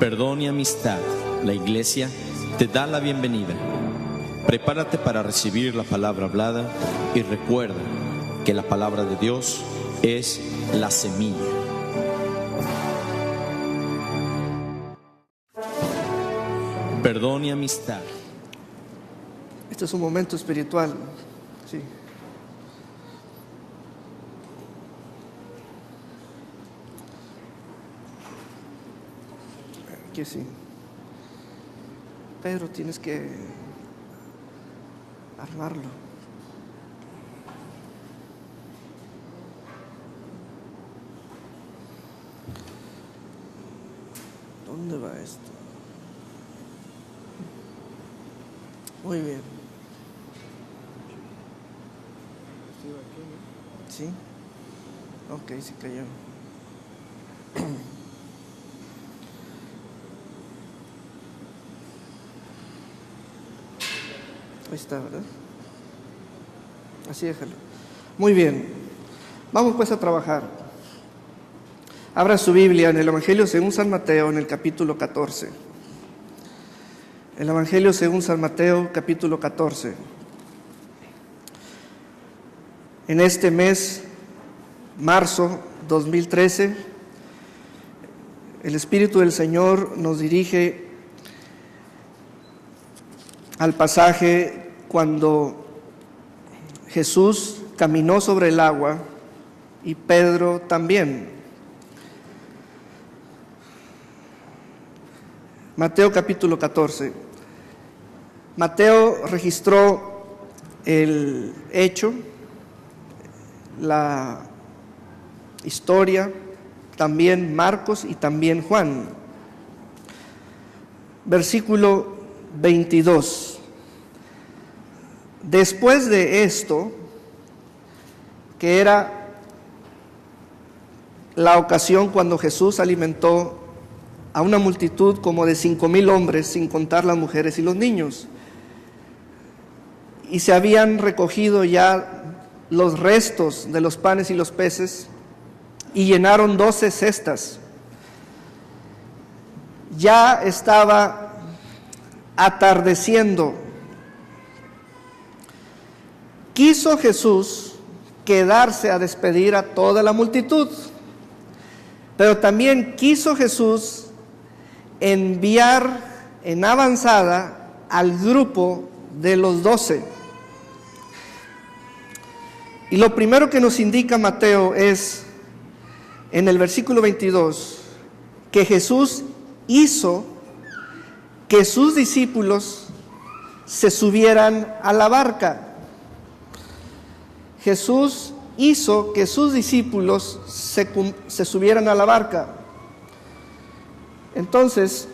Perdón y amistad, la Iglesia te da la bienvenida. Prepárate para recibir la palabra hablada y recuerda que la palabra de Dios es la semilla. Perdón y amistad. Este es un momento espiritual, sí. Aquí sí. Pedro, tienes que armarlo. ¿Dónde va esto? Muy bien. ¿Sí? Ok, sí cayó. Ahí está, ¿verdad? Así déjalo. Muy bien. Vamos pues a trabajar. Abra su Biblia en el Evangelio según San Mateo, en el capítulo 14. El Evangelio según San Mateo, capítulo 14. En este mes, marzo 2013, el Espíritu del Señor nos dirige al pasaje cuando Jesús caminó sobre el agua y Pedro también. Mateo capítulo 14. Mateo registró el hecho, la historia, también Marcos y también Juan. Versículo 22. Después de esto, que era la ocasión cuando Jesús alimentó a una multitud como de 5,000 hombres, sin contar las mujeres y los niños, y se habían recogido ya los restos de los panes y los peces, y llenaron 12 cestas. Ya estaba atardeciendo. Quiso Jesús quedarse a despedir a toda la multitud, pero también quiso Jesús enviar en avanzada al grupo de los 12. Y lo primero que nos indica Mateo es, en el versículo 22, que Jesús hizo que sus discípulos se subieran a la barca. Jesús hizo que sus discípulos se subieran a la barca. Entonces,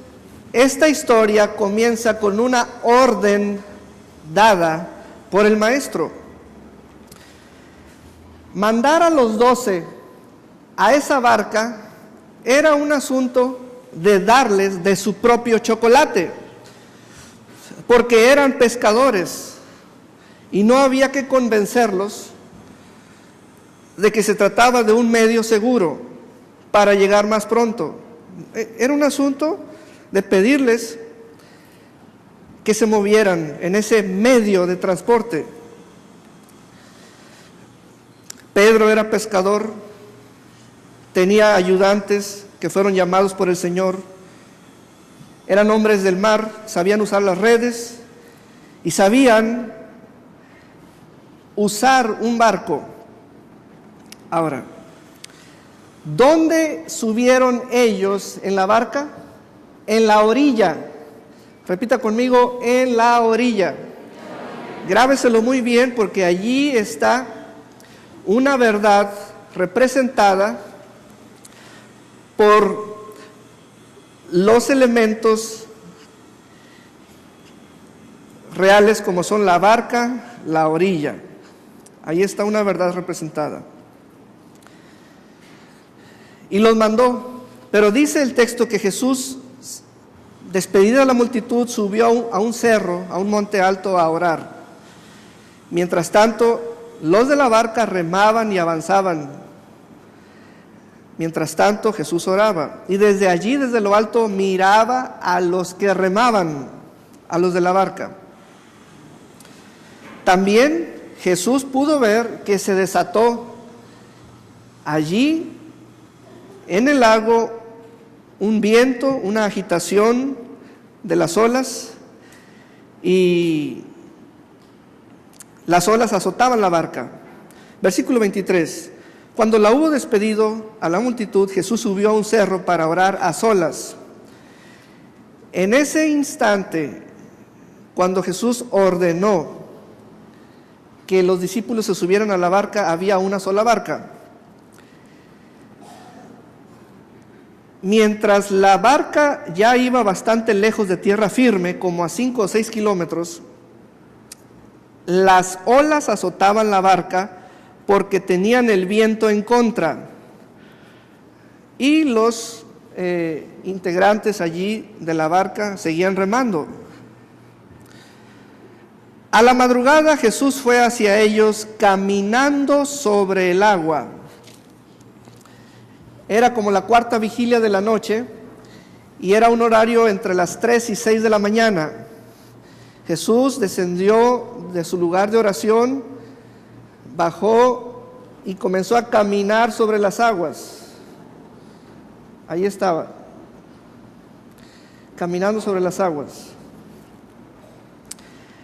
esta historia comienza con una orden dada por el Maestro. Mandar a los 12 a esa barca era un asunto de darles de su propio chocolate, porque eran pescadores y no había que convencerlos de que se trataba de un medio seguro para llegar más pronto. Era un asunto de pedirles que se movieran en ese medio de transporte. Pedro era pescador, tenía ayudantes que fueron llamados por el Señor, eran hombres del mar, sabían usar las redes y sabían usar un barco. Ahora, ¿dónde subieron ellos en la barca? En la orilla. Repita conmigo, en la orilla. Grábeselo muy bien, porque allí está una verdad representada por los elementos reales como son la barca, la orilla. Ahí está una verdad representada. Y los mandó, pero dice el texto que Jesús, despedida la multitud, subió a un cerro, a un monte alto a orar. Mientras tanto, los de la barca remaban y avanzaban, Mientras tanto, Jesús oraba y desde allí, desde lo alto, miraba a los que remaban, a los de la barca. También Jesús pudo ver que se desató allí en el lago un viento, una agitación de las olas, y las olas azotaban la barca. Versículo 23. Cuando la hubo despedido a la multitud, Jesús subió a un cerro para orar a solas. En ese instante, cuando Jesús ordenó que los discípulos se subieran a la barca, había una sola barca. Mientras la barca ya iba bastante lejos de tierra firme, como a 5 o 6 kilómetros, las olas azotaban la barca porque tenían el viento en contra. Y los integrantes allí de la barca seguían remando. A la madrugada Jesús fue hacia ellos caminando sobre el agua. Era como la cuarta vigilia de la noche y era un horario entre las 3 y 6 de la mañana. Jesús descendió de su lugar de oración, bajó y comenzó a caminar sobre las aguas. Ahí estaba, caminando sobre las aguas.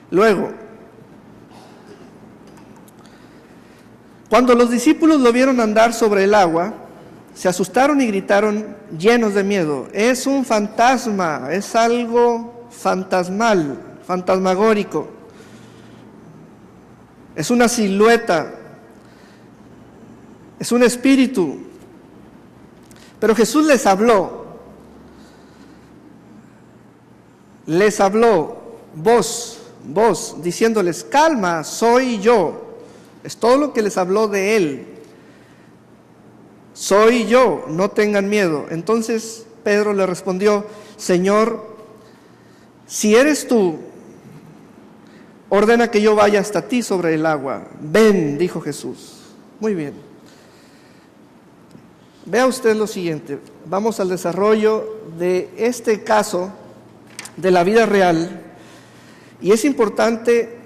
Luego, cuando los discípulos lo vieron andar sobre el agua, se asustaron y gritaron llenos de miedo. Es un fantasma, es algo fantasmal, fantasmagórico. Es una silueta, es un espíritu. Pero Jesús les habló, voz, diciéndoles, calma, soy yo. Es todo lo que les habló de Él. Soy yo, no tengan miedo. Entonces Pedro le respondió, Señor, si eres tú, ordena que yo vaya hasta ti sobre el agua. Ven, dijo Jesús. Muy bien. Vea usted lo siguiente. Vamos al desarrollo de este caso de la vida real. Y es importante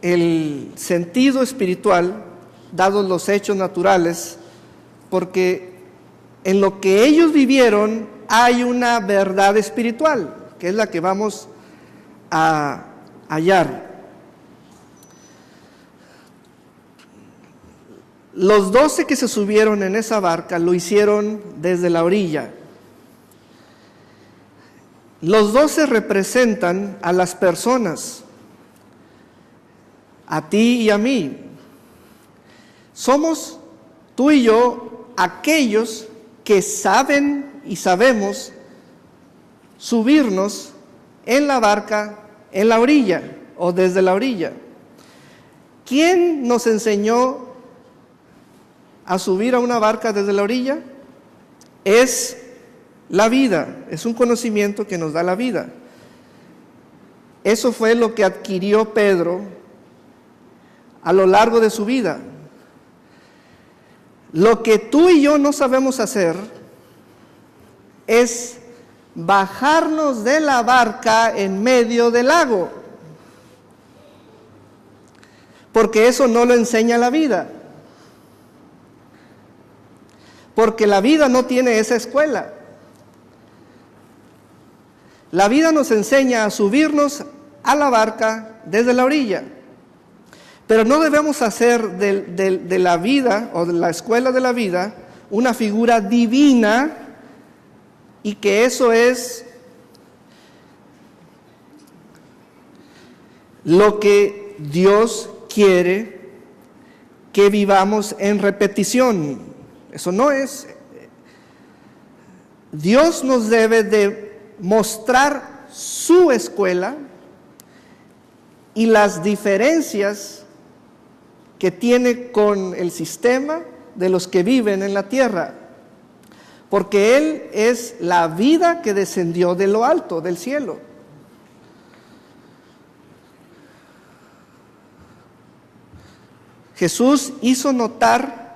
el sentido espiritual, dados los hechos naturales, porque en lo que ellos vivieron hay una verdad espiritual, que es la que vamos a hallar. Los 12 que se subieron en esa barca lo hicieron desde la orilla. Los 12 representan a las personas, a ti y a mí. Somos tú y yo aquellos que saben y sabemos subirnos en la barca en la orilla o desde la orilla. ¿Quién nos enseñó a subir a una barca desde la orilla? Es la vida, es un conocimiento que nos da la vida. Eso fue lo que adquirió Pedro a lo largo de su vida. Lo que tú y yo no sabemos hacer es bajarnos de la barca en medio del lago, porque eso no lo enseña la vida, porque la vida no tiene esa escuela. La vida nos enseña a subirnos a la barca desde la orilla, pero no debemos hacer de la vida o de la escuela de la vida una figura divina y que eso es lo que Dios quiere que vivamos en repetición. Eso no es. Dios nos debe de mostrar su escuela y las diferencias que tiene con el sistema de los que viven en la tierra, porque Él es la vida que descendió de lo alto, del cielo. Jesús hizo notar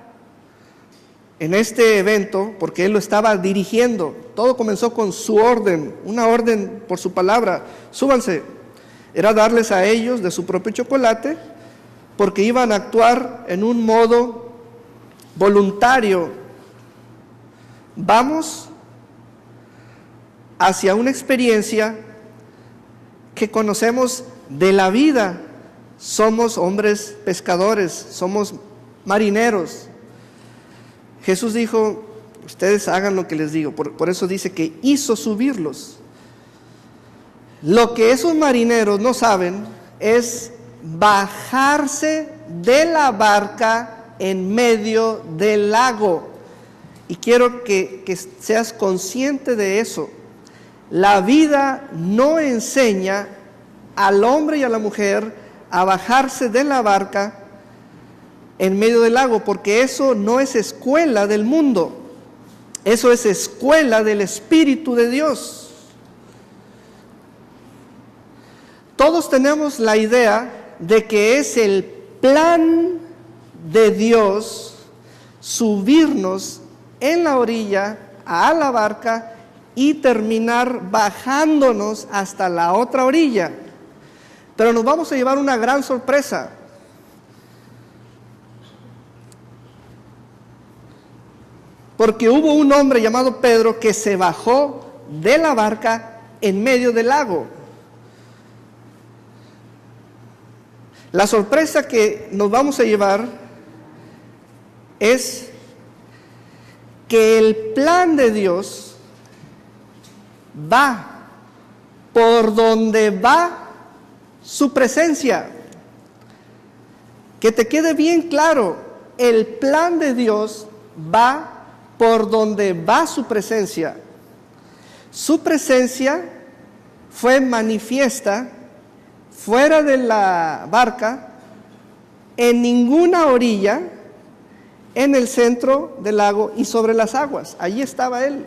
en este evento, porque él lo estaba dirigiendo. Todo comenzó con su orden, una orden por su palabra: súbanse. Era darles a ellos de su propio chocolate, porque iban a actuar en un modo voluntario. Vamos hacia una experiencia que conocemos de la vida. Somos hombres pescadores, somos marineros. Jesús dijo: ustedes hagan lo que les digo. Por eso dice que hizo subirlos. Lo que esos marineros no saben es bajarse de la barca en medio del lago. Y quiero que seas consciente de eso. La vida no enseña al hombre y a la mujer a bajarse de la barca en medio del lago, porque eso no es escuela del mundo, eso es escuela del Espíritu de Dios. Todos tenemos la idea de que es el plan de Dios subirnos en la orilla a la barca y terminar bajándonos hasta la otra orilla. Pero nos vamos a llevar una gran sorpresa. Porque hubo un hombre llamado Pedro que se bajó de la barca en medio del lago. La sorpresa que nos vamos a llevar es que el plan de Dios va por donde va su presencia. Que te quede bien claro, el plan de Dios va por donde va su presencia. Su presencia fue manifiesta fuera de la barca, en ninguna orilla, en el centro del lago y sobre las aguas. Allí estaba Él.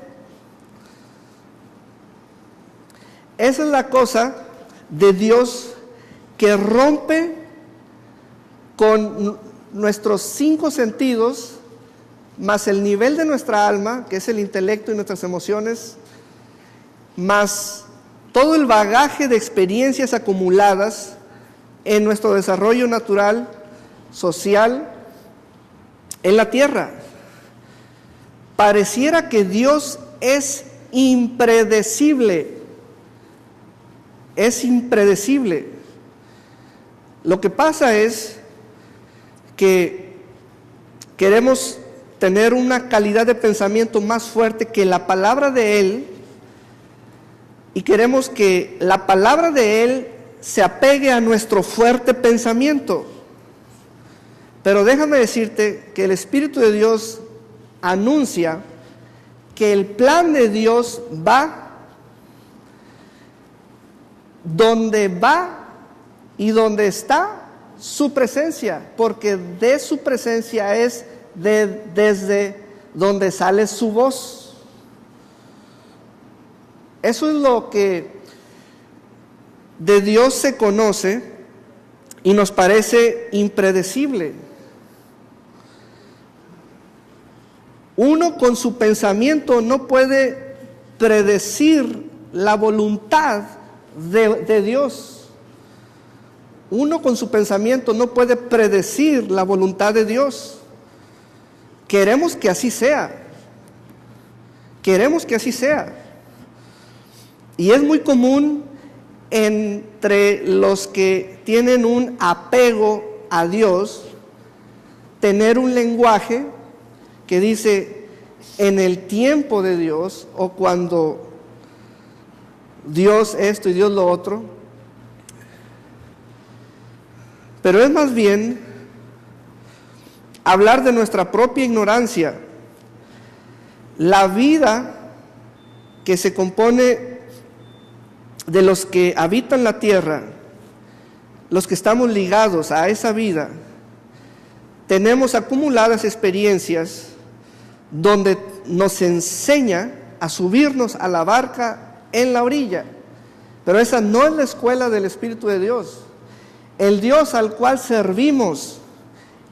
Esa es la cosa de Dios que rompe con nuestros 5 sentidos, más el nivel de nuestra alma, que es el intelecto y nuestras emociones, más todo el bagaje de experiencias acumuladas en nuestro desarrollo natural, social, en la tierra. Pareciera que Dios es impredecible. Es impredecible. Lo que pasa es que queremos tener una calidad de pensamiento más fuerte que la palabra de Él, y queremos que la palabra de Él se apegue a nuestro fuerte pensamiento. Pero déjame decirte que el Espíritu de Dios anuncia que el plan de Dios va y donde está su presencia, porque de su presencia es desde donde sale su voz. Eso es lo que de Dios se conoce y nos parece impredecible. Uno con su pensamiento no puede predecir la voluntad de Dios. Uno con su pensamiento no puede predecir la voluntad de Dios. Queremos que así sea. Queremos que así sea. Y es muy común entre los que tienen un apego a Dios tener un lenguaje que dice en el tiempo de Dios, o cuando Dios esto y Dios lo otro. Pero es más bien hablar de nuestra propia ignorancia. La vida que se compone de los que habitan la tierra, los que estamos ligados a esa vida, tenemos acumuladas experiencias donde nos enseña a subirnos a la barca en la orilla. Pero esa no es la escuela del Espíritu de Dios. El Dios al cual servimos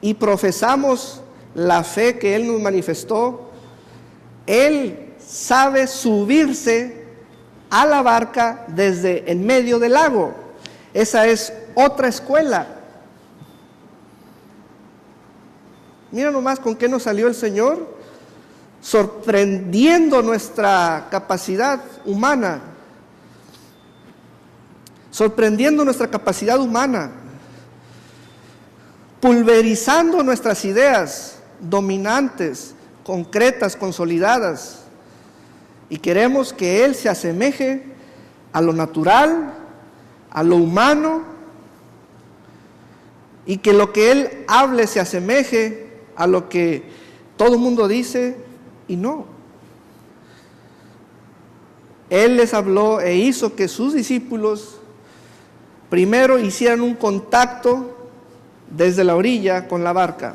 y profesamos la fe que Él nos manifestó, Él sabe subirse a la barca desde en medio del lago. Esa es otra escuela. Mira nomás con qué nos salió el Señor, sorprendiendo nuestra capacidad humana, pulverizando nuestras ideas dominantes, concretas, consolidadas, y queremos que Él se asemeje a lo natural, a lo humano, y que lo que Él hable se asemeje a lo que todo el mundo dice, y no. Él les habló e hizo que sus discípulos primero hicieran un contacto desde la orilla con la barca,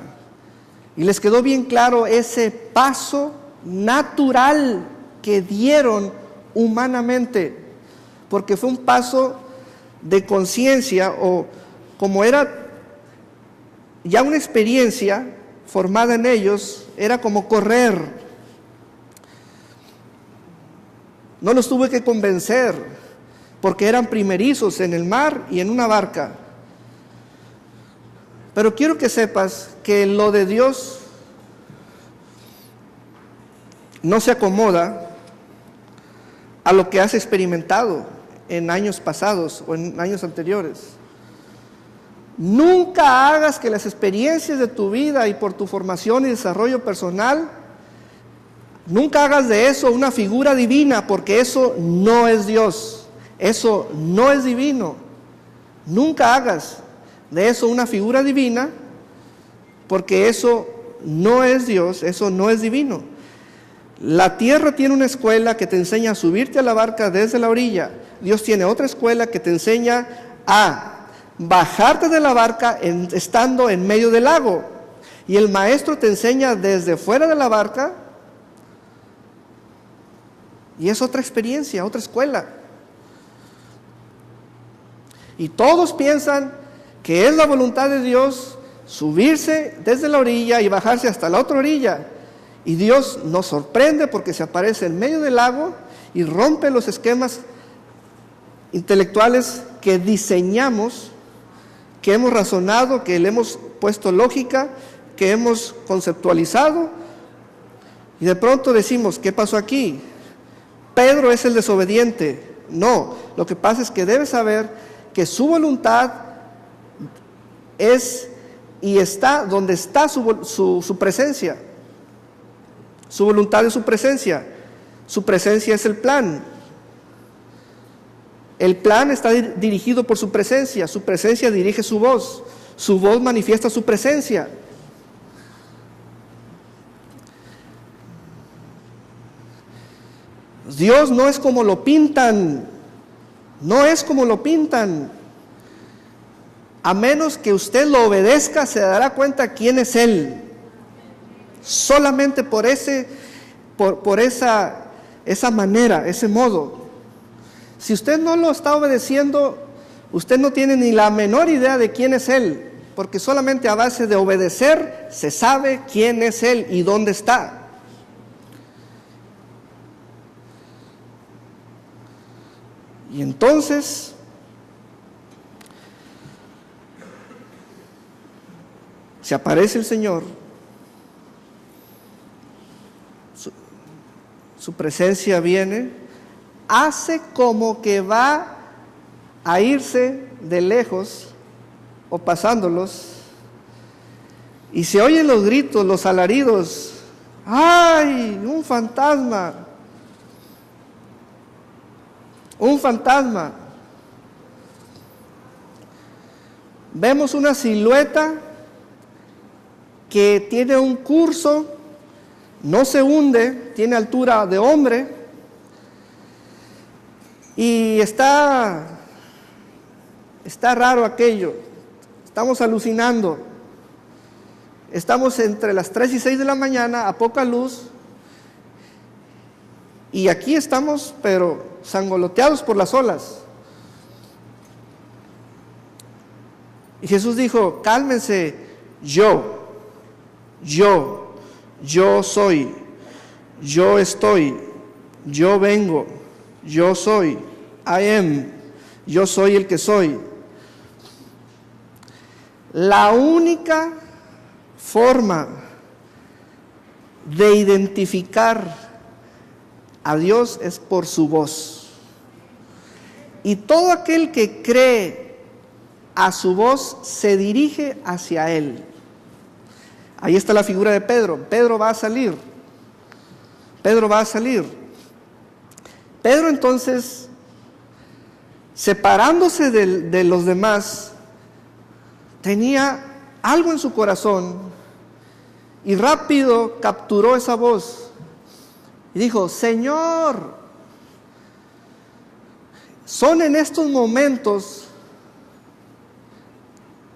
y les quedó bien claro ese paso natural que dieron humanamente, porque fue un paso de conciencia, o como era ya una experiencia formada en ellos, era como correr. No los tuve que convencer, porque eran primerizos en el mar y en una barca. Pero quiero que sepas que lo de Dios no se acomoda a lo que has experimentado en años pasados o en años anteriores. Nunca hagas que las experiencias de tu vida y por tu formación y desarrollo personal, nunca hagas de eso una figura divina, porque eso no es Dios, eso no es divino. Nunca hagas de eso una figura divina, porque eso no es Dios, eso no es divino. La tierra tiene una escuela que te enseña a subirte a la barca desde la orilla. Dios tiene otra escuela que te enseña a bajarte de la barca estando en medio del lago. Y el maestro te enseña desde fuera de la barca, y es otra experiencia, otra escuela. Y todos piensan que es la voluntad de Dios subirse desde la orilla y bajarse hasta la otra orilla. Y Dios nos sorprende porque se aparece en medio del lago y rompe los esquemas intelectuales que diseñamos, que hemos razonado, que le hemos puesto lógica, que hemos conceptualizado. Y de pronto decimos, ¿qué pasó aquí? Pedro es el desobediente. No, lo que pasa es que debes saber que su voluntad es y está donde está su presencia. Su voluntad es su presencia. Su presencia es el plan. El plan está dirigido por su presencia dirige su voz manifiesta su presencia. Dios no es como lo pintan, no es como lo pintan. A menos que usted lo obedezca, se dará cuenta quién es Él. Solamente por esa manera, ese modo. Si usted no lo está obedeciendo, usted no tiene ni la menor idea de quién es Él, porque solamente a base de obedecer se sabe quién es Él y dónde está. Y entonces se aparece el Señor, su presencia viene, hace como que va a irse de lejos o pasándolos, y se oyen los gritos, los alaridos. ¡Ay, un fantasma! Un fantasma. Vemos una silueta que tiene un curso, no se hunde, tiene altura de hombre, y está raro aquello. Estamos alucinando. Estamos entre las 3 y 6 de la mañana, a poca luz, y aquí estamos, pero sangoloteados por las olas. Y Jesús dijo, cálmense, yo yo soy, yo estoy, yo vengo, yo soy, I am, yo soy el que soy. La única forma de identificar a Dios es por su voz. Y todo aquel que cree a su voz se dirige hacia Él. Ahí está la figura de Pedro. Pedro va a salir. Pedro va a salir. Pedro entonces, separándose de los demás, tenía algo en su corazón y rápido capturó esa voz y dijo: Señor, son en estos momentos,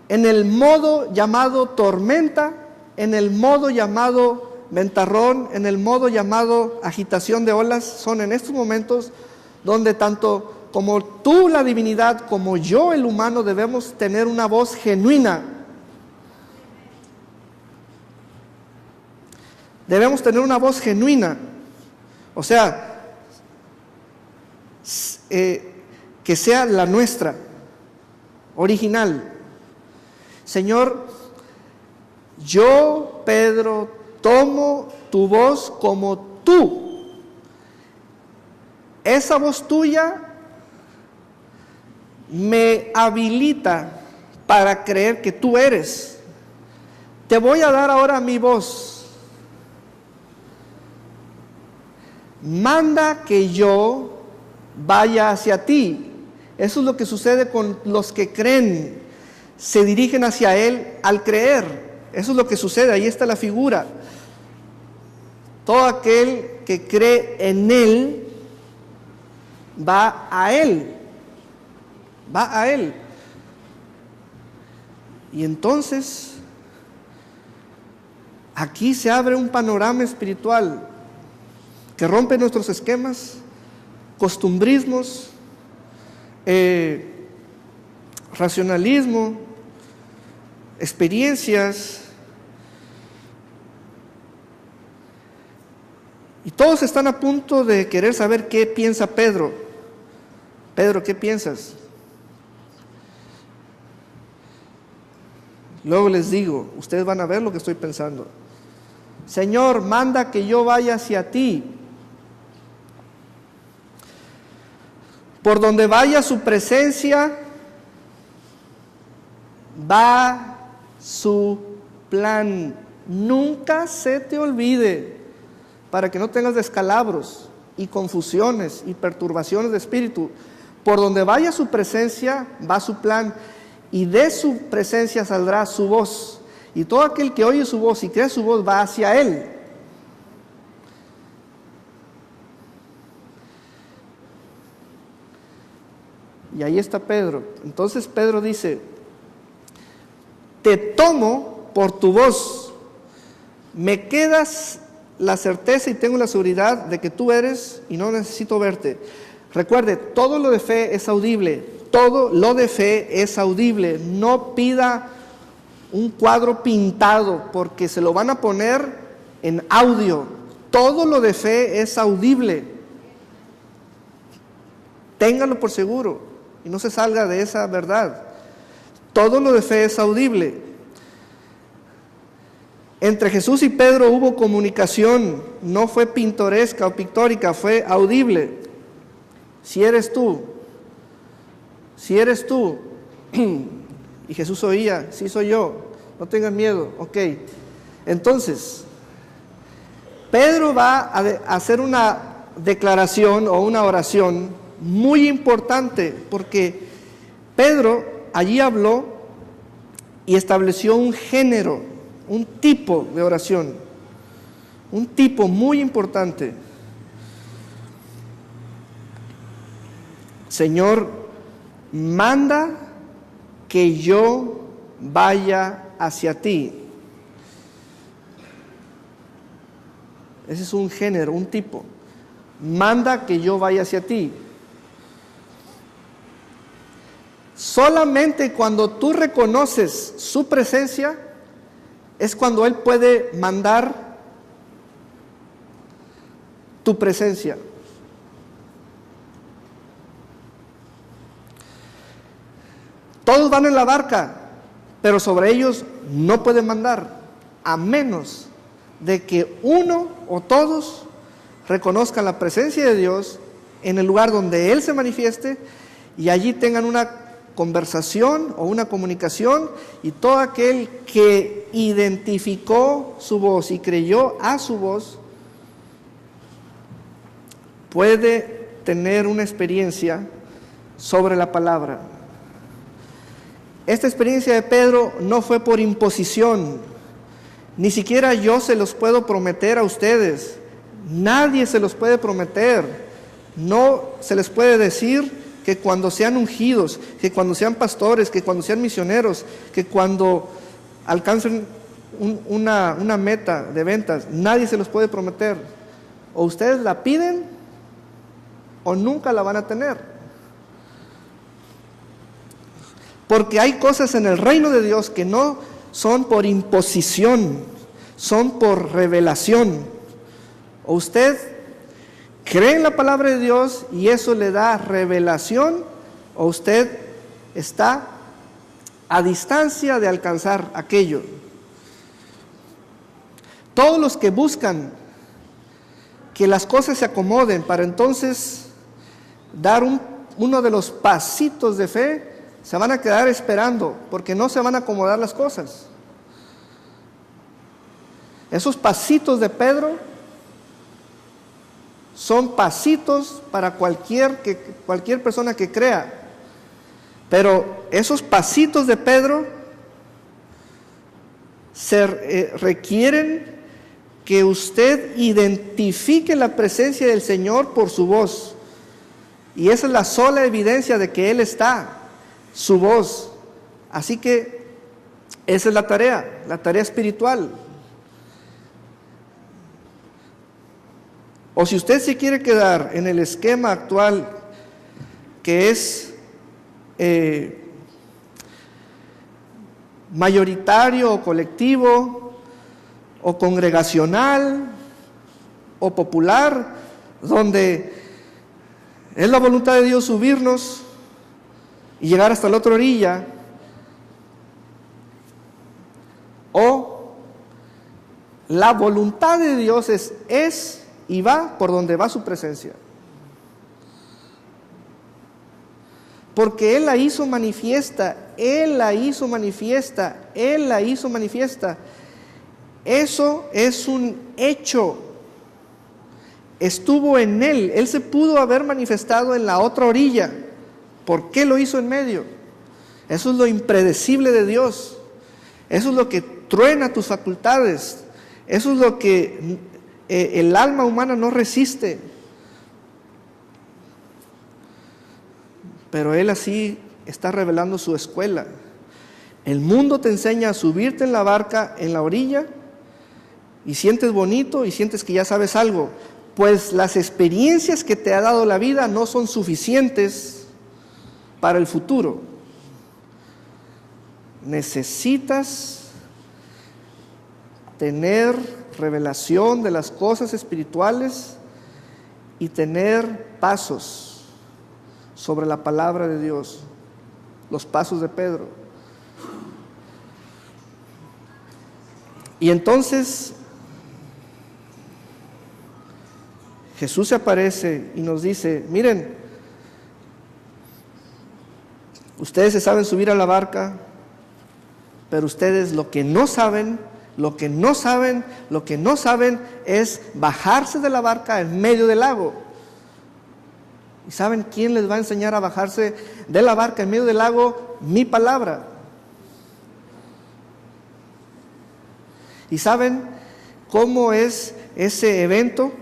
en el modo llamado tormenta, en el modo llamado ventarrón, en el modo llamado agitación de olas, son en estos momentos donde tanto como tú, la divinidad, como yo, el humano, debemos tener una voz genuina. Debemos tener una voz genuina. O sea, que sea la nuestra, original. Señor, yo, Pedro, tomo tu voz como tú. Esa voz tuya me habilita para creer que tú eres. Te voy a dar ahora mi voz. Manda que yo vaya hacia ti. Eso es lo que sucede con los que creen. Se dirigen hacia Él al creer. Eso es lo que sucede. Ahí está la figura. Todo aquel que cree en Él va a Él. Va a Él. Y entonces aquí se abre un panorama espiritual que rompe nuestros esquemas, costumbrismos, racionalismo, experiencias. Y todos están a punto de querer saber qué piensa Pedro. Pedro, ¿qué piensas? Luego les digo, ustedes van a ver lo que estoy pensando. Señor, manda que yo vaya hacia ti. Por donde vaya su presencia, va su plan. Nunca se te olvide, para que no tengas descalabros y confusiones y perturbaciones de espíritu. Por donde vaya su presencia, va su plan. Y de su presencia saldrá su voz. Y todo aquel que oye su voz y cree su voz va hacia Él. Y ahí está Pedro. Entonces Pedro dice: te tomo por tu voz. Me quedas la certeza y tengo la seguridad de que tú eres y no necesito verte. Recuerde, todo lo de fe es audible. Todo lo de fe es audible. No pida un cuadro pintado porque se lo van a poner en audio. Todo lo de fe es audible. Téngalo por seguro y no se salga de esa verdad. Todo lo de fe es audible. Entre Jesús y Pedro hubo comunicación. No fue pintoresca o pictórica, fue audible. Si eres tú. Si eres tú. Y Jesús oía: sí soy yo, no tengan miedo. Ok, entonces Pedro va a hacer una declaración o una oración muy importante, porque Pedro allí habló y estableció un género, un tipo de oración, un tipo muy importante. Señor, manda que yo vaya hacia ti. Ese es un género, un tipo. Manda que yo vaya hacia ti. Solamente cuando tú reconoces su presencia es cuando Él puede mandar tu presencia. Todos van en la barca, pero sobre ellos no pueden mandar, a menos de que uno o todos reconozcan la presencia de Dios en el lugar donde Él se manifieste y allí tengan una conversación o una comunicación, y todo aquel que identificó su voz y creyó a su voz puede tener una experiencia sobre la palabra. Esta experiencia de Pedro no fue por imposición, ni siquiera yo se los puedo prometer a ustedes, nadie se los puede prometer, no se les puede decir que cuando sean ungidos, que cuando sean pastores, que cuando sean misioneros, que cuando alcancen una meta de ventas, nadie se los puede prometer. O ustedes la piden o nunca la van a tener. Porque hay cosas en el reino de Dios que no son por imposición, son por revelación. O usted cree en la palabra de Dios y eso le da revelación, o usted está a distancia de alcanzar aquello. Todos los que buscan que las cosas se acomoden para entonces dar uno de los pasitos de fe, se van a quedar esperando, porque no se van a acomodar las cosas. Esos pasitos de Pedro son pasitos para cualquier persona que crea. Pero esos pasitos de Pedro requieren que usted identifique la presencia del Señor por su voz. Y esa es la sola evidencia de que Él está. Su voz. Así que esa es la tarea espiritual. O si usted se quiere quedar en el esquema actual, que es mayoritario o colectivo o congregacional o popular, donde es la voluntad de Dios subirnos y llegar hasta la otra orilla, o la voluntad de Dios es y va por donde va su presencia, porque Él la hizo manifiesta, Él la hizo manifiesta, Él la hizo manifiesta. Eso es un hecho. Estuvo en Él, Él se pudo haber manifestado en la otra orilla. ¿Por qué lo hizo en medio? Eso es lo impredecible de Dios. Eso es lo que truena tus facultades. Eso es lo que el alma humana no resiste. Pero Él así está revelando su escuela. El mundo te enseña a subirte en la barca, en la orilla, y sientes bonito y sientes que ya sabes algo. Pues las experiencias que te ha dado la vida no son suficientes para el futuro. Necesitas tener revelación de las cosas espirituales y tener pasos sobre la palabra de Dios, los pasos de Pedro. Y entonces Jesús se aparece y nos dice: miren, ustedes se saben subir a la barca, pero ustedes lo que no saben es bajarse de la barca en medio del lago. ¿Y saben quién les va a enseñar a bajarse de la barca en medio del lago? Mi palabra. ¿Y saben cómo es ese evento?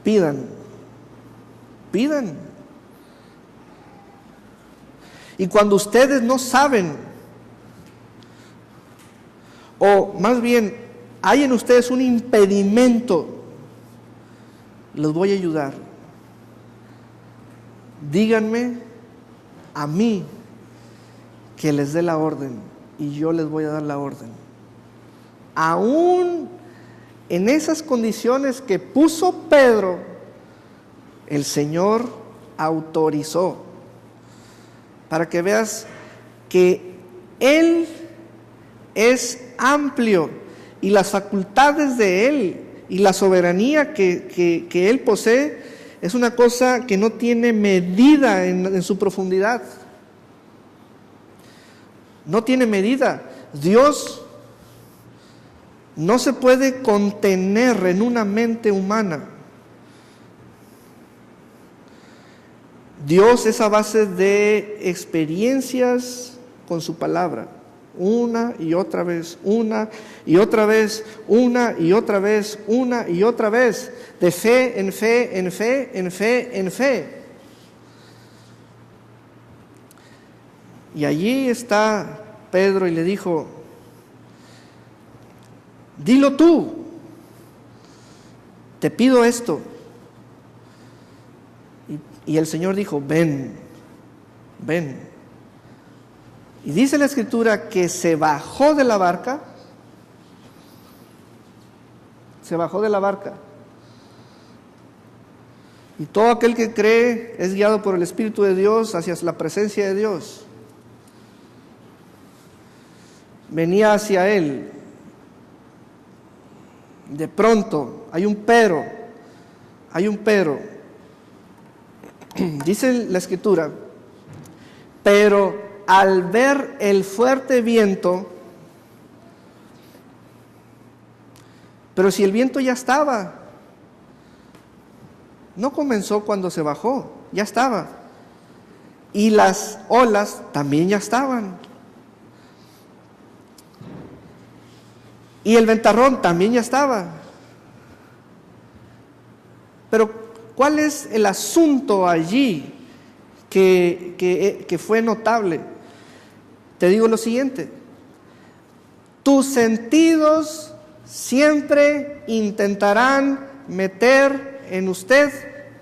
Pidan. Y cuando ustedes no saben, o más bien hay en ustedes un impedimento, los voy a ayudar. Díganme a mí que les dé la orden y yo les voy a dar la orden. Aún en esas condiciones que puso Pedro, el Señor autorizó, para que veas que Él es amplio y las facultades de Él y la soberanía que Él posee es una cosa que no tiene medida en su profundidad. No tiene medida. Dios no se puede contener en una mente humana. Dios es a base de experiencias con su palabra, una y otra vez, una y otra vez, una y otra vez, una y otra vez, de fe en fe, en fe, en fe, en fe. Y allí está Pedro y le dijo: dilo tú, te pido esto. Y el Señor dijo: ven, ven. Y dice la Escritura que se bajó de la barca. Se bajó de la barca. Y todo aquel que cree es guiado por el Espíritu de Dios hacia la presencia de Dios. Venía hacia él. De pronto, hay un pero. Dice la Escritura: pero al ver el fuerte viento, pero si el viento ya estaba, no comenzó cuando se bajó, ya estaba, y las olas también ya estaban, y el ventarrón también ya estaba. Pero ¿cuál es el asunto allí que fue notable? Te digo lo siguiente: tus sentidos siempre intentarán meter en usted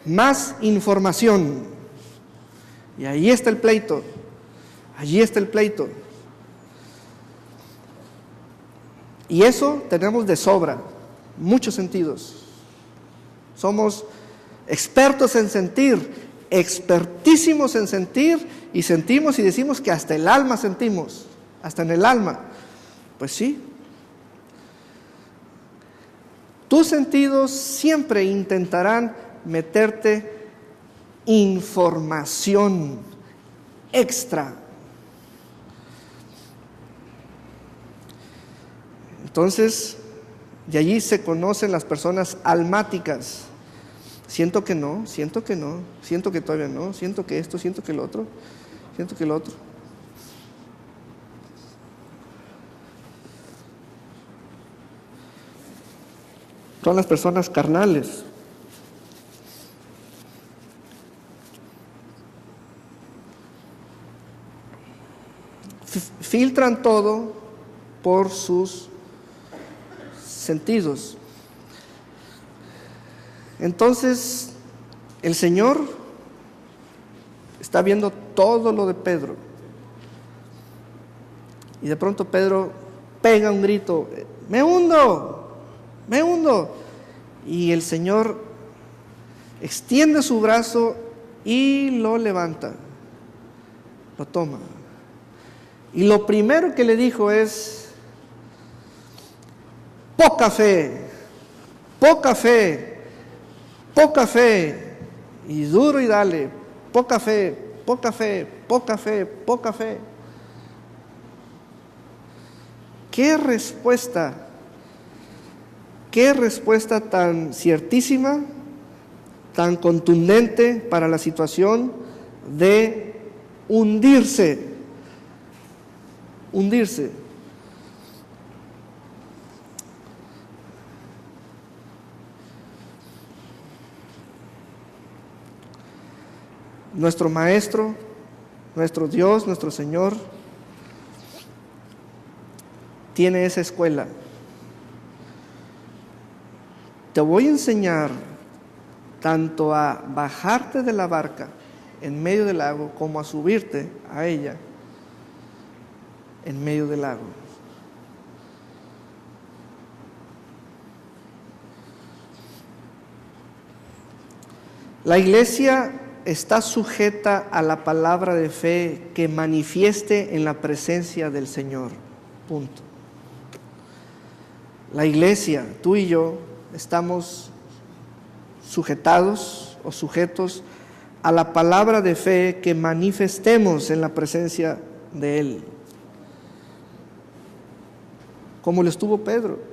más información. Y ahí está el pleito. Allí está el pleito. Y eso tenemos de sobra, muchos sentidos. Somos expertos en sentir, expertísimos en sentir, y sentimos y decimos que hasta el alma sentimos, hasta en el alma. Pues sí. Tus sentidos siempre intentarán meterte información extra. Entonces, de allí se conocen las personas almáticas. Siento que no, siento que no, siento que todavía no, siento que esto, siento que el otro, siento que el otro. Son las personas carnales. Filtran todo por sus sentidos. Entonces, el Señor está viendo todo lo de Pedro. Y de pronto Pedro pega un grito: ¡me hundo! ¡me hundo! Y el Señor extiende su brazo y lo levanta, lo toma. Y lo primero que le dijo es: poca fe, poca fe, poca fe. Y duro y dale: poca fe, poca fe, poca fe, poca fe. ¿Qué respuesta tan ciertísima, tan contundente para la situación de hundirse? Hundirse. Nuestro Maestro, nuestro Dios, nuestro Señor, tiene esa escuela. Te voy a enseñar tanto a bajarte de la barca en medio del lago como a subirte a ella en medio del lago. La iglesia está sujeta a la palabra de fe que manifieste en la presencia del Señor. Punto. La iglesia, tú y yo, estamos sujetados o sujetos a la palabra de fe que manifestemos en la presencia de Él. Como lo estuvo Pedro.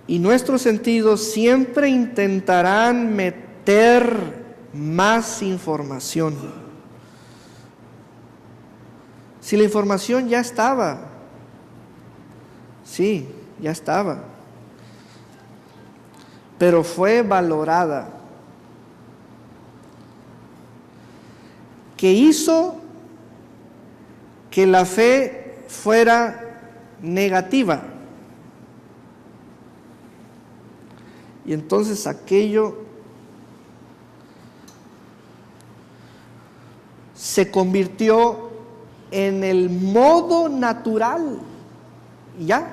Y nuestros sentidos siempre intentarán meter más información. Si la información ya estaba, sí, ya estaba, pero fue valorada, que hizo que la fe fuera negativa. Y entonces aquello se convirtió en el modo natural. Y ya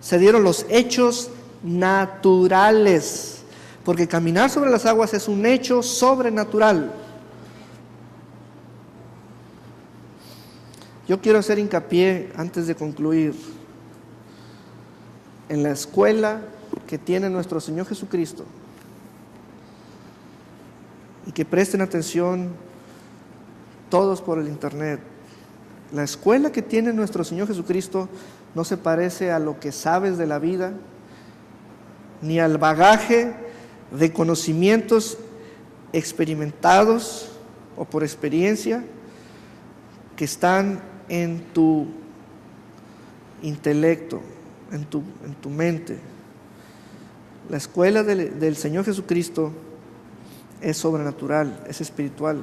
se dieron los hechos naturales, porque caminar sobre las aguas es un hecho sobrenatural. Yo quiero hacer hincapié, antes de concluir, en la escuela que tiene nuestro Señor Jesucristo, y que presten atención todos por el internet. La escuela que tiene nuestro Señor Jesucristo no se parece a lo que sabes de la vida, ni al bagaje de conocimientos experimentados o por experiencia que están en tu intelecto, en tu mente. La escuela del Señor Jesucristo es sobrenatural, es espiritual.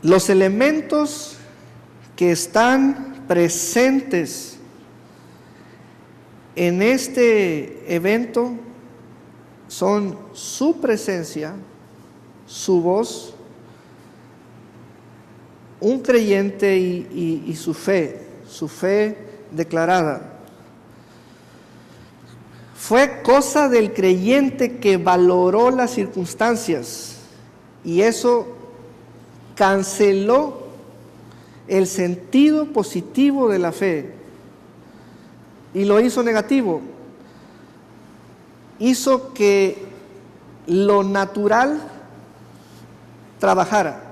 Los elementos que están presentes en este evento son su presencia, su voz, un creyente y su fe declarada. Fue cosa del creyente que valoró las circunstancias, y eso canceló el sentido positivo de la fe y lo hizo negativo. Hizo que lo natural trabajara.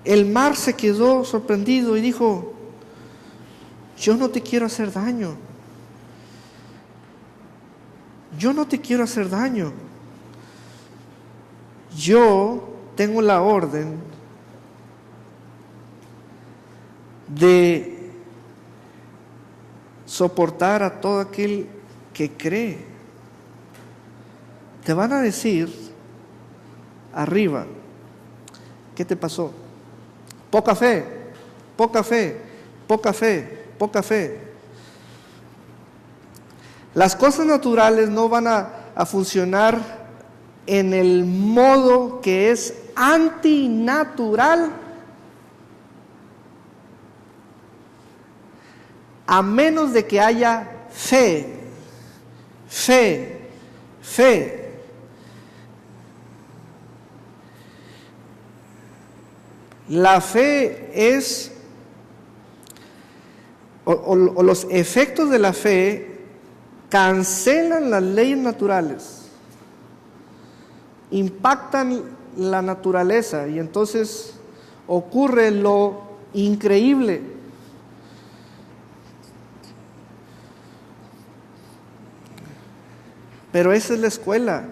El mar se quedó sorprendido y dijo: yo no te quiero hacer daño. Yo no te quiero hacer daño. Yo tengo la orden de soportar a todo aquel que cree. Te van a decir arriba: ¿qué te pasó? Poca fe, poca fe, poca fe, poca fe. Las cosas naturales no van a funcionar en el modo que es antinatural, a menos de que haya fe, fe, fe. La fe es, o los efectos de la fe cancelan las leyes naturales, impactan la naturaleza, y entonces ocurre lo increíble. Pero esa es la escuela.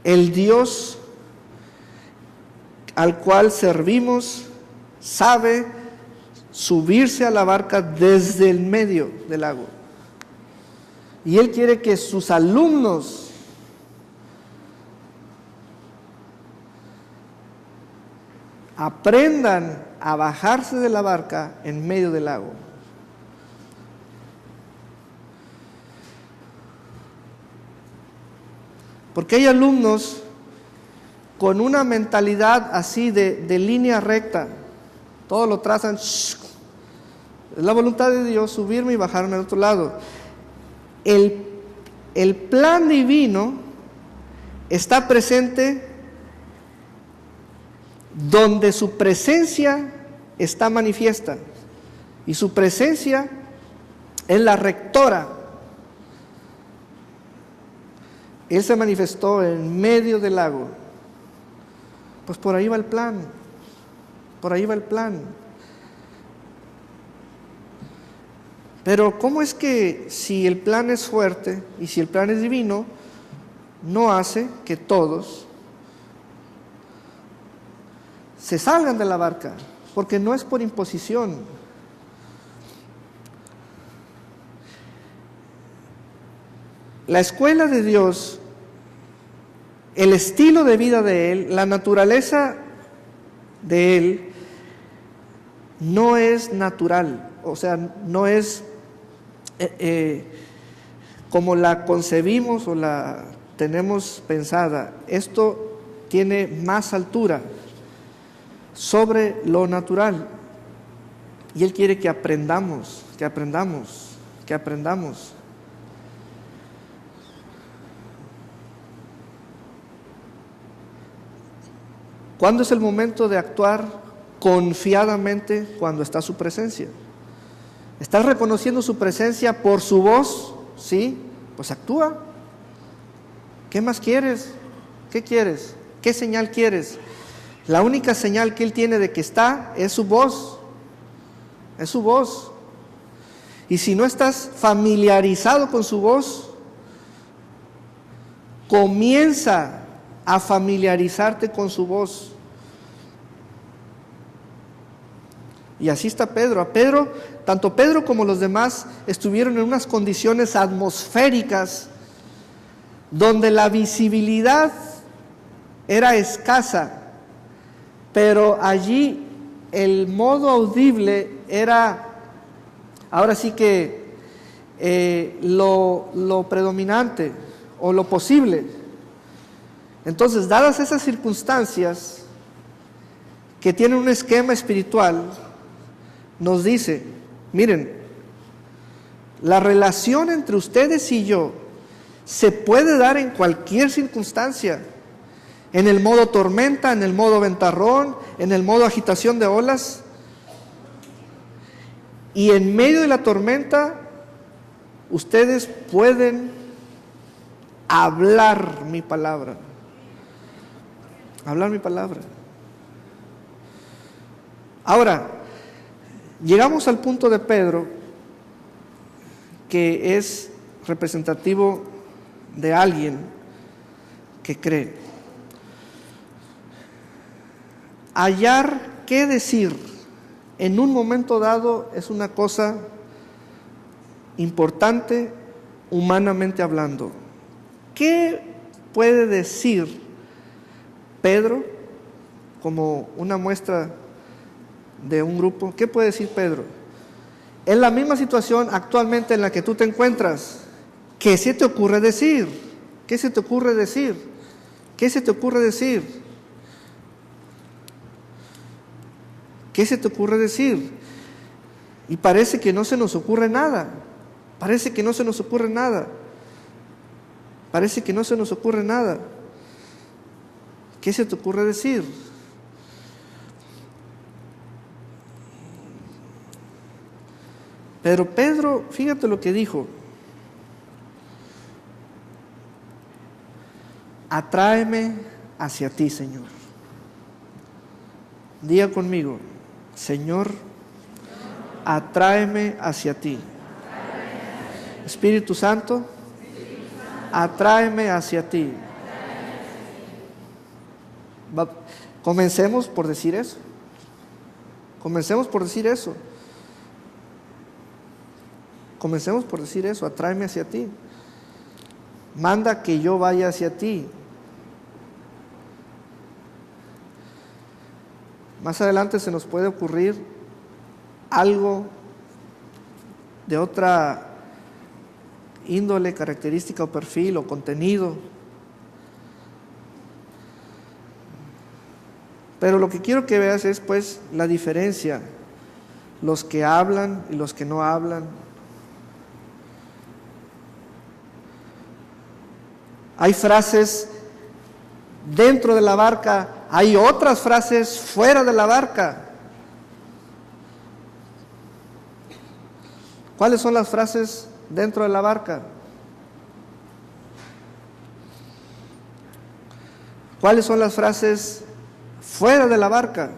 El Dios al cual servimos sabe subirse a la barca desde el medio del lago. Y Él quiere que sus alumnos aprendan a bajarse de la barca en medio del lago. Porque hay alumnos con una mentalidad así de línea recta, todo lo trazan, es la voluntad de Dios subirme y bajarme al otro lado. El plan divino está presente donde su presencia está manifiesta, y su presencia es la rectora. Él se manifestó en medio del lago. Pues por ahí va el plan, por ahí va el plan. Pero ¿cómo es que si el plan es fuerte y si el plan es divino, no hace que todos se salgan de la barca? Porque no es por imposición. La escuela de Dios, el estilo de vida de Él, la naturaleza de Él, no es natural, o sea, no es como la concebimos o la tenemos pensada. Esto tiene más altura sobre lo natural, y Él quiere que aprendamos. ¿Cuándo es el momento de actuar confiadamente? Cuando está su presencia. ¿Estás reconociendo su presencia por su voz? Sí, pues actúa. ¿Qué más quieres? ¿Qué quieres? ¿Qué señal quieres? La única señal que Él tiene de que está es su voz. Es su voz. Y si no estás familiarizado con su voz, comienza a familiarizarte con su voz. Y así está Pedro. Tanto Pedro como los demás estuvieron en unas condiciones atmosféricas donde la visibilidad era escasa, pero allí el modo audible era, ahora sí que lo predominante o lo posible. Entonces, dadas esas circunstancias que tienen un esquema espiritual, nos dice, miren, la relación entre ustedes y yo se puede dar en cualquier circunstancia, en el modo tormenta, en el modo ventarrón, en el modo agitación de olas, y en medio de la tormenta ustedes pueden hablar mi palabra. Hablar mi palabra. Ahora, llegamos al punto de Pedro, que es representativo de alguien que cree. Hallar qué decir en un momento dado es una cosa importante humanamente hablando. ¿Qué puede decir Pedro como una muestra de un grupo? ¿Qué puede decir Pedro? En la misma situación actualmente en la que tú te encuentras, ¿qué se te ocurre decir? ¿Qué se te ocurre decir? ¿Qué se te ocurre decir? ¿Qué se te ocurre decir? Y parece que no se nos ocurre nada. Parece que no se nos ocurre nada. Parece que no se nos ocurre nada. ¿Qué se te ocurre decir? Pero Pedro, fíjate lo que dijo. Atráeme hacia ti, Señor. Diga conmigo, Señor, atráeme hacia ti. Espíritu Santo, atráeme hacia ti. Comencemos por decir eso. Comencemos por decir eso. Comencemos por decir eso, atráeme hacia ti. Manda que yo vaya hacia ti. Más adelante se nos puede ocurrir algo de otra índole, característica o perfil o contenido. Pero lo que quiero que veas es pues la diferencia, los que hablan y los que no hablan. Hay frases dentro de la barca, hay otras frases fuera de la barca. ¿Cuáles son las frases dentro de la barca? ¿Cuáles son las frases fuera de la barca?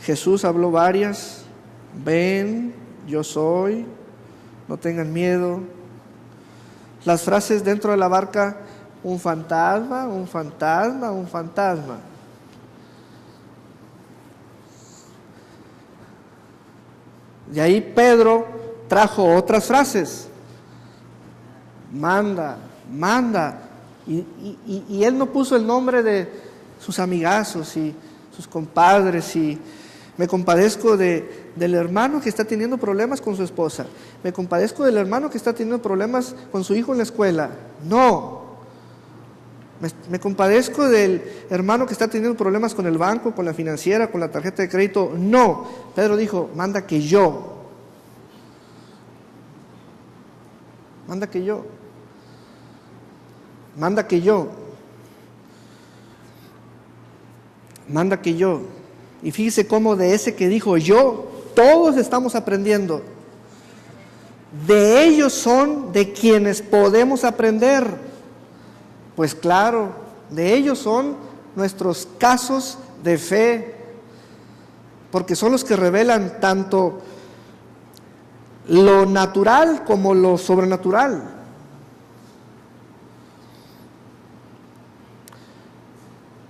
Jesús habló varias: ven, yo soy, no tengan miedo. Las frases dentro de la barca: un fantasma, un fantasma, un fantasma. De ahí Pedro trajo otras frases: manda, manda. Y él no puso el nombre de sus amigazos y sus compadres y me compadezco del hermano que está teniendo problemas con su esposa. Me compadezco del hermano que está teniendo problemas con su hijo en la escuela. No. Me compadezco del hermano que está teniendo problemas con el banco, con la financiera, con la tarjeta de crédito. No. Pedro dijo: manda que yo. Manda que yo. Manda que yo. Manda que yo. Y fíjese cómo de ese que dijo yo, todos estamos aprendiendo. De ellos son de quienes podemos aprender. Pues claro, de ellos son nuestros casos de fe, porque son los que revelan tanto lo natural como lo sobrenatural.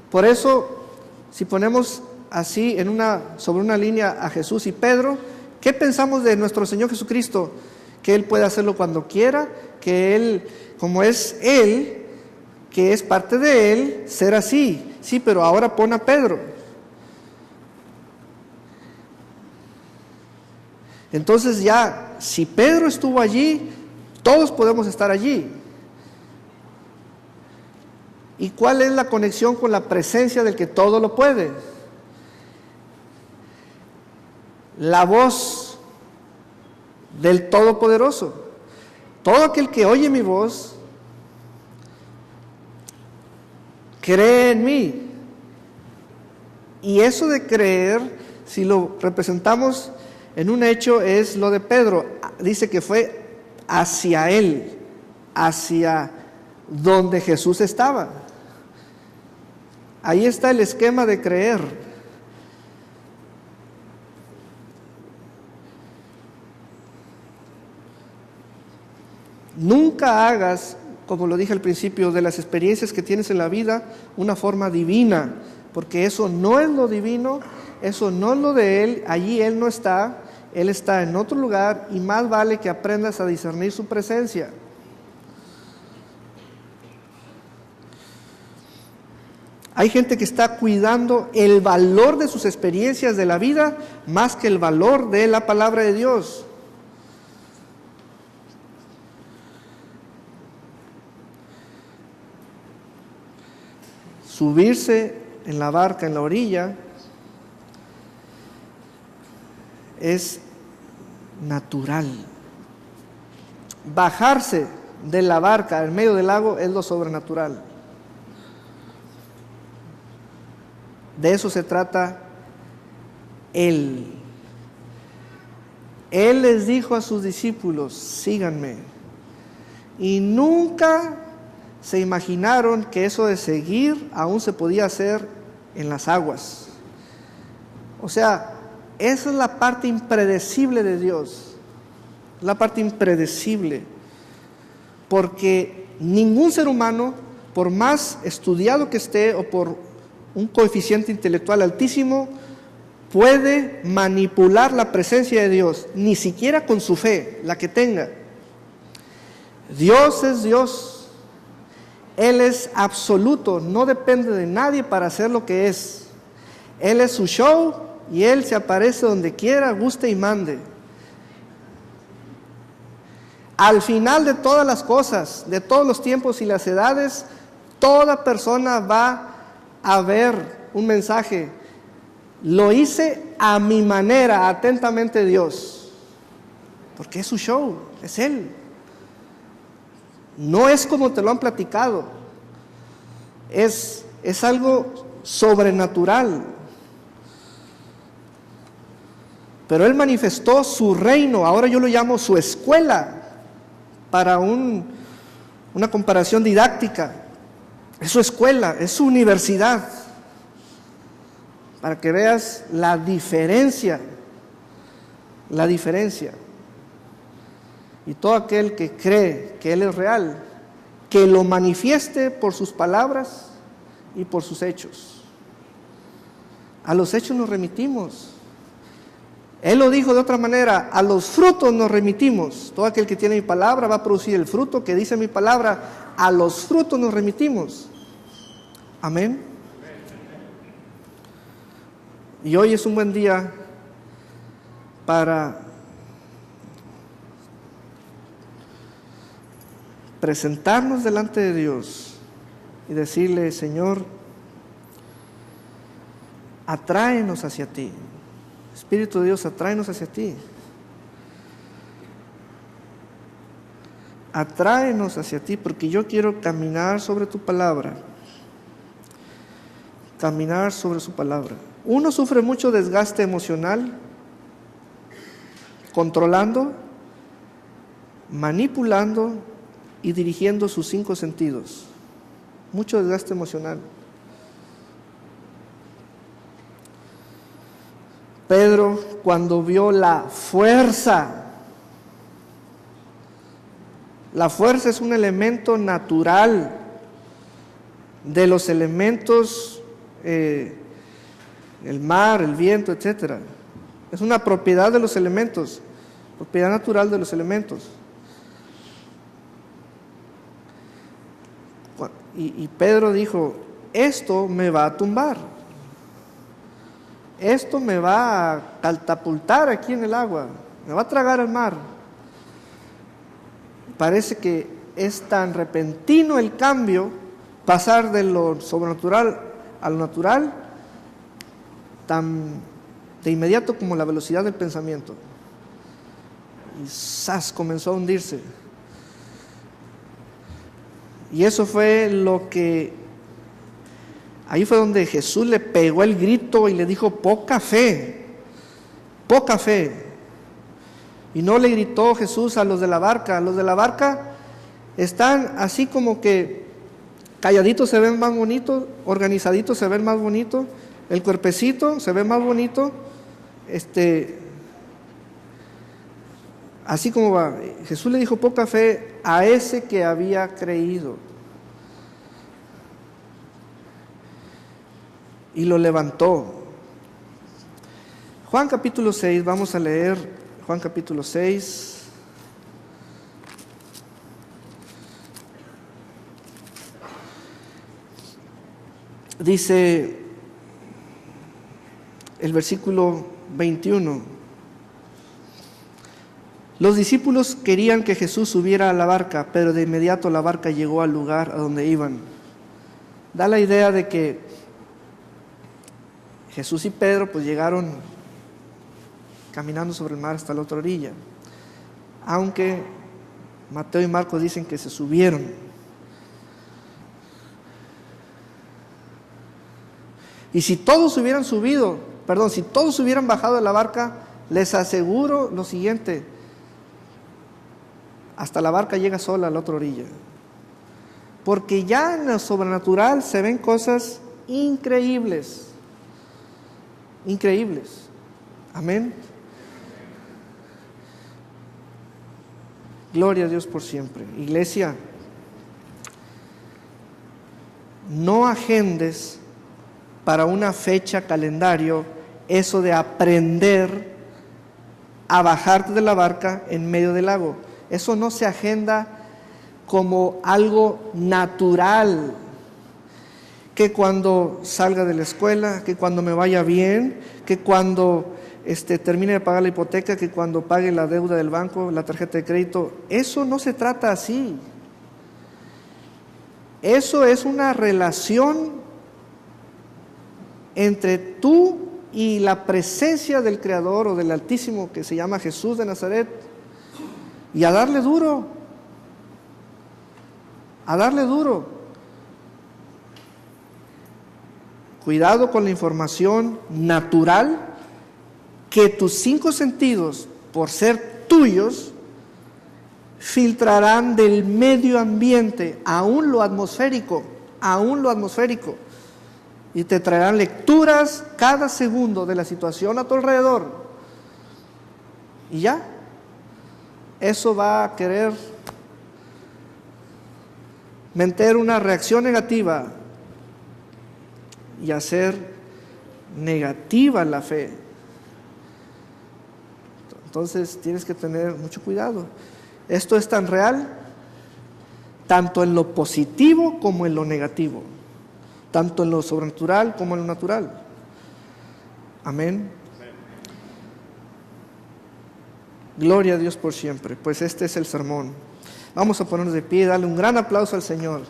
Por eso, si ponemos así sobre una línea a Jesús y Pedro, ¿qué pensamos de nuestro Señor Jesucristo? Que Él puede hacerlo cuando quiera, que Él, como es Él, que es parte de Él, ser así. Sí, pero ahora pon a Pedro. Entonces ya, si Pedro estuvo allí, todos podemos estar allí. ¿Y cuál es la conexión con la presencia del que todo lo puede? La voz del Todopoderoso. Todo aquel que oye mi voz cree en mí. Y eso de creer, si lo representamos en un hecho, es lo de Pedro. Dice que fue hacia él, hacia donde Jesús estaba. Ahí está el esquema de creer. Nunca hagas, como lo dije al principio, de las experiencias que tienes en la vida una forma divina, porque eso no es lo divino, eso no es lo de Él, allí Él no está, Él está en otro lugar y más vale que aprendas a discernir su presencia. Hay gente que está cuidando el valor de sus experiencias de la vida más que el valor de la palabra de Dios. Subirse en la barca, en la orilla, es natural. Bajarse de la barca en medio del lago es lo sobrenatural. De eso se trata Él. Él les dijo a sus discípulos: síganme. Y nunca se imaginaron que eso de seguir aún se podía hacer en las aguas. O sea, esa es la parte impredecible de Dios, la parte impredecible, porque ningún ser humano, por más estudiado que esté o por un coeficiente intelectual altísimo, puede manipular la presencia de Dios, ni siquiera con su fe, la que tenga. Dios es Dios. Él es absoluto, no depende de nadie para hacer lo que es. Él es su show y Él se aparece donde quiera, guste y mande. Al final de todas las cosas, de todos los tiempos y las edades, toda persona va a ver un mensaje. Lo hice a mi manera, atentamente Dios. Porque es su show, es Él. No es como te lo han platicado. Es algo sobrenatural. Pero Él manifestó su reino, ahora yo lo llamo su escuela, para una comparación didáctica. Es su escuela, es su universidad, para que veas la diferencia. Y todo aquel que cree que Él es real, que lo manifieste por sus palabras y por sus hechos. A los hechos nos remitimos. Él lo dijo de otra manera: a los frutos nos remitimos. Todo aquel que tiene mi palabra va a producir el fruto que dice mi palabra. A los frutos nos remitimos. Amén. Y hoy es un buen día para presentarnos delante de Dios y decirle: Señor, atráenos hacia ti. Espíritu de Dios, atráenos hacia ti. Atráenos hacia ti, porque yo quiero caminar sobre tu palabra. Caminar sobre su palabra. Uno sufre mucho desgaste emocional, controlando, manipulando y dirigiendo sus 5 sentidos. Mucho desgaste emocional. Pedro, cuando vio la fuerza es un elemento natural de los elementos, el mar, el viento, etc. Es una propiedad de los elementos, propiedad natural de los elementos. Y Pedro dijo: esto me va a tumbar. Esto me va a catapultar aquí en el agua, me va a tragar el mar. Parece que es tan repentino el cambio, pasar de lo sobrenatural a lo natural, tan de inmediato como la velocidad del pensamiento. Y ¡zas!, comenzó a hundirse. Y eso fue lo que... Ahí fue donde Jesús le pegó el grito y le dijo: poca fe, poca fe. Y no le gritó Jesús a los de la barca. Los de la barca están así como que calladitos se ven más bonitos, organizaditos se ven más bonitos, el cuerpecito se ve más bonito, así como va. Jesús le dijo: poca fe a ese que había creído. Y lo levantó. Juan capítulo 6, vamos a leer Juan capítulo 6. Dice el versículo 21. Los discípulos querían que Jesús subiera a la barca, pero de inmediato la barca llegó al lugar a donde iban. Da la idea de que Jesús y Pedro pues llegaron caminando sobre el mar hasta la otra orilla, aunque Mateo y Marcos dicen que se subieron. Y si todos hubieran bajado de la barca, les aseguro lo siguiente: hasta la barca llega sola a la otra orilla. Porque ya en lo sobrenatural se ven cosas increíbles. Increíbles. Amén. Gloria a Dios por siempre. Iglesia, no agendes para una fecha calendario eso de aprender a bajarte de la barca en medio del lago. Eso no se agenda como algo natural, que cuando salga de la escuela, que cuando me vaya bien, que cuando termine de pagar la hipoteca, que cuando pague la deuda del banco, la tarjeta de crédito. Eso no se trata así. Eso es una relación entre tú y la presencia del Creador o del Altísimo, que se llama Jesús de Nazaret, y a darle duro, a darle duro. Cuidado con la información natural que tus 5 sentidos, por ser tuyos, filtrarán del medio ambiente, aún lo atmosférico, y te traerán lecturas cada segundo de la situación a tu alrededor. Y ya, eso va a querer meter una reacción negativa y hacer negativa la fe. Entonces tienes que tener mucho cuidado. Esto es tan real, tanto en lo positivo como en lo negativo, tanto en lo sobrenatural como en lo natural. Amén. Gloria a Dios por siempre. Pues este es el sermón. Vamos a ponernos de pie y darle un gran aplauso al Señor.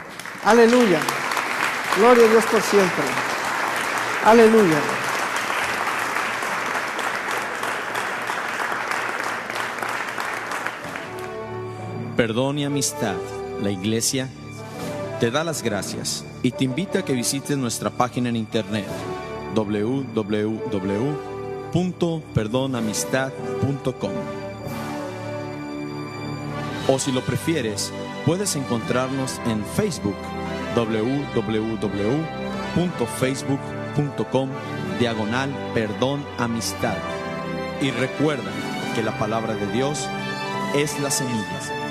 Aleluya. Gloria a Dios por siempre. Aleluya. Perdón y Amistad, la iglesia, te da las gracias y te invita a que visites nuestra página en internet www.perdonamistad.com. O si lo prefieres, puedes encontrarnos en Facebook, www.facebook.com/perdonamistad. Y recuerda que la palabra de Dios es la semilla.